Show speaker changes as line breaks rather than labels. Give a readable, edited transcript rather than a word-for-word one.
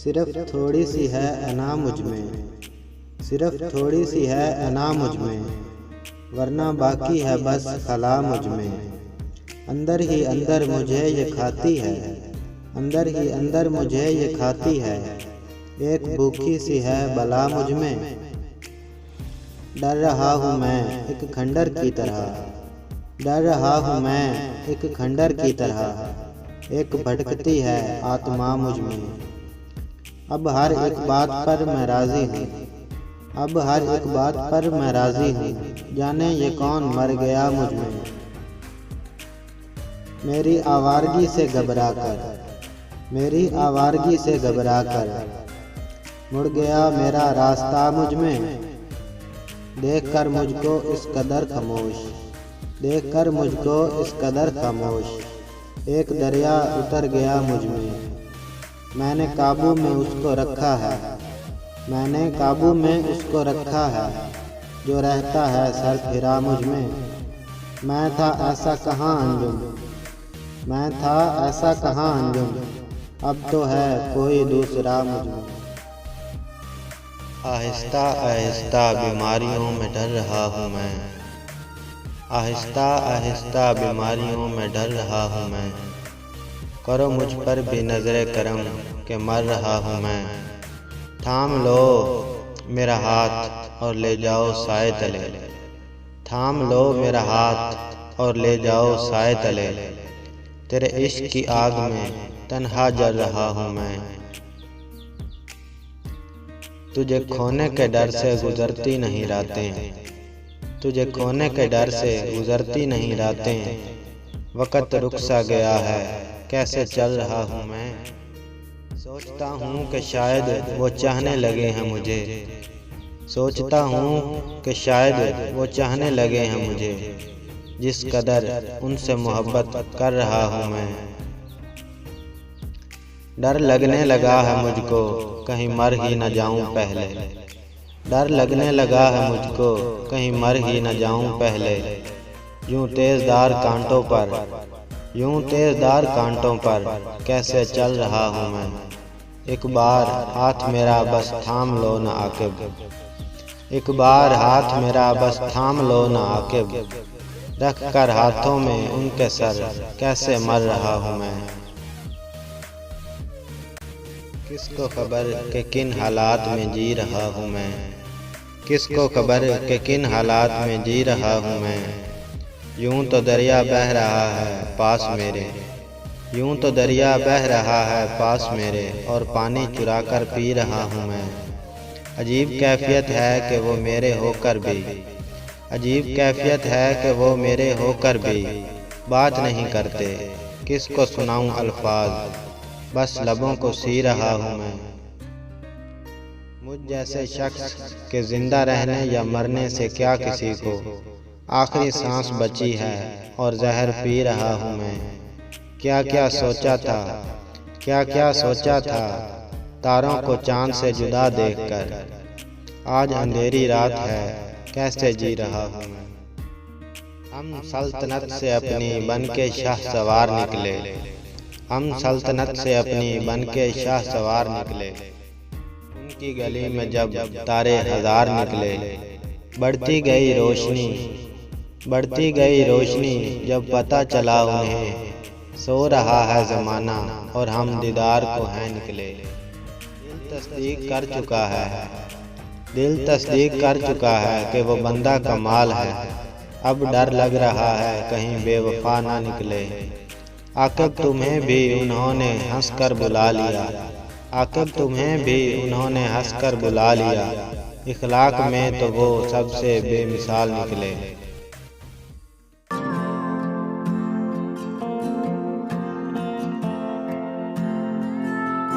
सिर्फ थोड़ी सी है अना मुझ में, सिर्फ थोड़ी सी है अना मुझ में, वरना बाकी है बस खला मुझ में। अंदर ही अंदर मुझे ये खाती है, अंदर ही अंदर मुझे ये खाती है, एक भूखी सी है बला मुझ में। डर रहा हूँ मैं एक खंडर की तरह, डर रहा हूँ मैं एक खंडर की तरह, एक भटकती है आत्मा मुझ में। अब हर एक बात पर मैं राजी हूँ, अब हर एक बात पर मैं राजी हूँ, जाने ये कौन मर गया मुझ में। मेरी आवारगी से घबरा कर, मेरी आवारगी से घबरा कर, मुड़ गया मेरा रास्ता मुझ में। देख कर मुझको इस कदर खामोश, देख कर मुझको इस कदर खामोश, एक दरिया उतर गया मुझ में। मैंने काबू में उसको रखा है, मैंने काबू में उसको रखा है, जो रहता है सर फिरा मुझ में। मैं था ऐसा कहाँ अंजुम, मैं था ऐसा कहाँ अंजुम, अब तो है कोई दूसरा मुझ में।
आहिस्ता आहिस्ता बीमारियों में डर रहा हूँ मैं, आहिस्ता आहिस्ता बीमारियों में डर रहा हूँ मैं। करो मुझ पर भी नजरे करम के मर रहा हूँ मैं। थाम लो मेरा हाथ और ले जाओ साए तले, थाम लो मेरा हाथ और ले जाओ साए तले, तेरे इश्क की आग में तन्हा जल रहा हूँ मैं। तुझे खोने के डर से गुजरती नहीं रातें, तुझे खोने के डर से गुजरती नहीं रातें। वक़्त रुक सा गया है कैसे चल रहा हूँ मैं। सोचता हूँ कि शायद वो चाहने लगे हैं मुझे, सोचता हूँ कि शायद वो चाहने लगे हैं मुझे, जिस कदर उनसे मोहब्बत कर रहा हूँ मैं। डर लगने लगा है मुझको कहीं मर ही न जाऊं पहले, डर लगने लगा है मुझको कहीं मर ही न जाऊं पहले। यूं तेज़दार कांटों पर, यूं तेज़दार कांटों पर कैसे चल रहा हूँ मैं। एक बार हाथ मेरा बस थाम लो न आकिब, एक बार हाथ मेरा बस थाम लो न आकिब, रख कर हाथों में उनके सर कैसे मर रहा हूँ मैं। किसको खबर कि किन हालात में जी रहा हूँ मैं, किसको खबर कि किन हालात में जी रहा हूँ मैं। यूं तो दरिया बह रहा है पास मेरे, यूं तो दरिया बह रहा है पास मेरे, और पानी चुरा कर पी रहा हूँ मैं। अजीब कैफियत है कि वो मेरे होकर भी, अजीब कैफियत है कि वो मेरे होकर भी बात नहीं करते। किसको सुनाऊं अल्फाज, बस लबों को सी रहा हूँ मैं। मुझ जैसे शख्स के जिंदा रहने या मरने से क्या किसी को, आखिरी सांस बची है और जहर पी रहा हूँ मैं। क्या क्या सोचा था, क्या क्या सोचा था तारों को चांद से जुदा देखकर, आज अंधेरी रात है कैसे जी रहा हूँ मैं। हम सल्तनत से अपनी बन के शाह सवार निकले, हम सल्तनत से अपनी बन के शाह सवार निकले। उनकी गली में जब तारे हजार निकले, बढ़ती गई रोशनी, बढ़ती गई रोशनी, जब पता चला उन्हें सो रहा है ज़माना और हम दीदार को हैं निकले। दिल तस्दीक कर चुका है, दिल तस्दीक कर चुका है कि वो बंदा कमाल है। अब डर लग रहा है कहीं बेवफा ना निकले। आकिब तुम्हें भी उन्होंने हंसकर बुला लिया, आकिब तुम्हें भी उन्होंने हंसकर बुला लिया। इखलाक में तो वो सबसे बेमिसाल निकले।